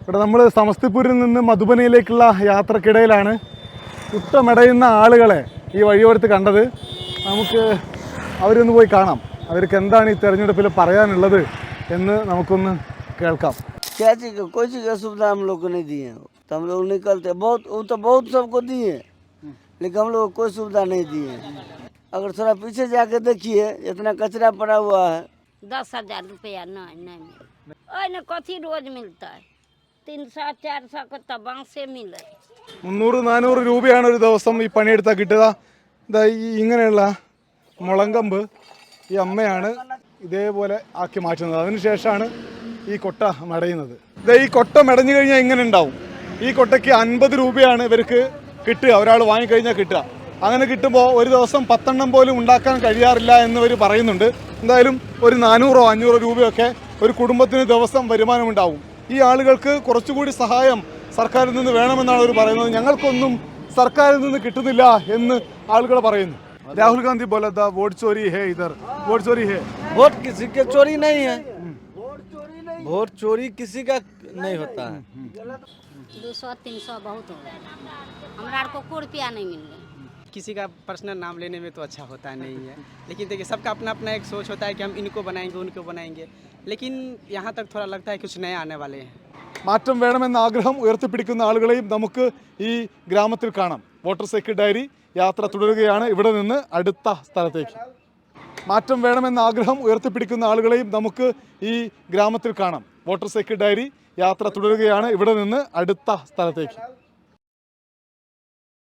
ഇവിടെ നമ്മൾ സമസ്തിപൂരിൽ നിന്ന് മധുബനിയിലേക്കുള്ള യാത്രക്കിടയിലാണ് കുട്ടമെടയുന്ന ആളുകളെ ഈ വഴിയോരത്ത് കണ്ടത്. നമുക്ക് അവരൊന്ന് പോയി കാണാം. അവർക്ക് എന്താണ് ഈ തെരഞ്ഞെടുപ്പിൽ പറയാനുള്ളത് എന്ന് നമുക്കൊന്ന് കേൾക്കാം. क्या चीज़ का कोई चीज़ का सुविधा हम लोग को नहीं दिए हैं। तो हम लोग निकलते बहुत वो तो बहुत सबको दिए, लेकिन हम लोग को कोई सुविधा नहीं दिए हैं। अगर थोड़ा पीछे जाके देखिए इतना कचरा पड़ा हुआ है। 10,000 रुपया नहीं मिले न कथी रोज मिलता है 300-400 को तबांग से मिले 300-400 രൂപയാണ് ഒരു ദിവസം ഈ പണിയെടുത്താൽ കിട്ടുക. ഇതാ ഈ ഇങ്ങനെയുള്ള മുളങ്കമ്പ് ഈ അമ്മയാണ് ഇതേപോലെ ആക്കി മാറ്റുന്നത്. അതിനുശേഷമാണ് ഈ കൊട്ട മെടയുന്നത്. ഇതാ ഈ കൊട്ട മെടഞ്ഞു കഴിഞ്ഞാൽ ഇങ്ങനെ ഉണ്ടാവും. ഈ കൊട്ടയ്ക്ക് 50 രൂപയാണ് ഇവർക്ക് കിട്ടുക, ഒരാൾ വാങ്ങിക്കഴിഞ്ഞാൽ കിട്ടുക. അങ്ങനെ കിട്ടുമ്പോൾ ഒരു ദിവസം 10 എണ്ണം പോലും ഉണ്ടാക്കാൻ കഴിയാറില്ല എന്നിവർ പറയുന്നുണ്ട്. എന്തായാലും ഒരു 400-500 രൂപയൊക്കെ ഒരു കുടുംബത്തിന് ദിവസം വരുമാനമുണ്ടാവും. ഈ ആളുകൾക്ക് കുറച്ചുകൂടി സഹായം സർക്കാരിൽ നിന്ന് വേണമെന്നാണ് അവർ പറയുന്നത്. ഞങ്ങൾക്കൊന്നും സർക്കാരിൽ നിന്ന് കിട്ടുന്നില്ല എന്ന് ആളുകൾ പറയുന്നു. രാഹുൽ ഗാന്ധി बोला था वोट चोरी है, इधर वोट चोरी है. वोट किसी के चोरी नहीं है, वोट चोरी किसी का नहीं होता है। 200-300 बहुत हो गया, हमरा को 1 रुपया नहीं मिल रहा। किसी का पर्सनल नाम लेने में तो अच्छा होता नहीं है, लेकिन देखिए सबका अपना अपना एक सोच होता है कि हम इनको बनाएंगे उनको बनाएंगे, लेकिन यहाँ तक थोड़ा लगता है कुछ नए आने वाले हैं. മാറ്റം വേണമെന്ന ആഗ്രഹം ഉയർത്തിപ്പിടിക്കുന്ന ആളുകളെയും നമുക്ക് ഈ ഗ്രാമത്തിൽ കാണാം. വോട്ടർ സൈക്കിൾ ഡയറി യാത്ര തുടരുകയാണ് ഇവിടെ നിന്ന് അടുത്ത സ്ഥലത്തേക്ക്. മാറ്റം വേണമെന്ന ആഗ്രഹം ഉയർത്തിപ്പിടിക്കുന്ന ആളുകളെയും നമുക്ക് ഈ ഗ്രാമത്തിൽ കാണാം. വോട്ടർ സൈക്കിൾ ഡയറി യാത്ര തുടരുകയാണ് ഇവിടെ നിന്ന് അടുത്ത സ്ഥലത്തേക്ക്.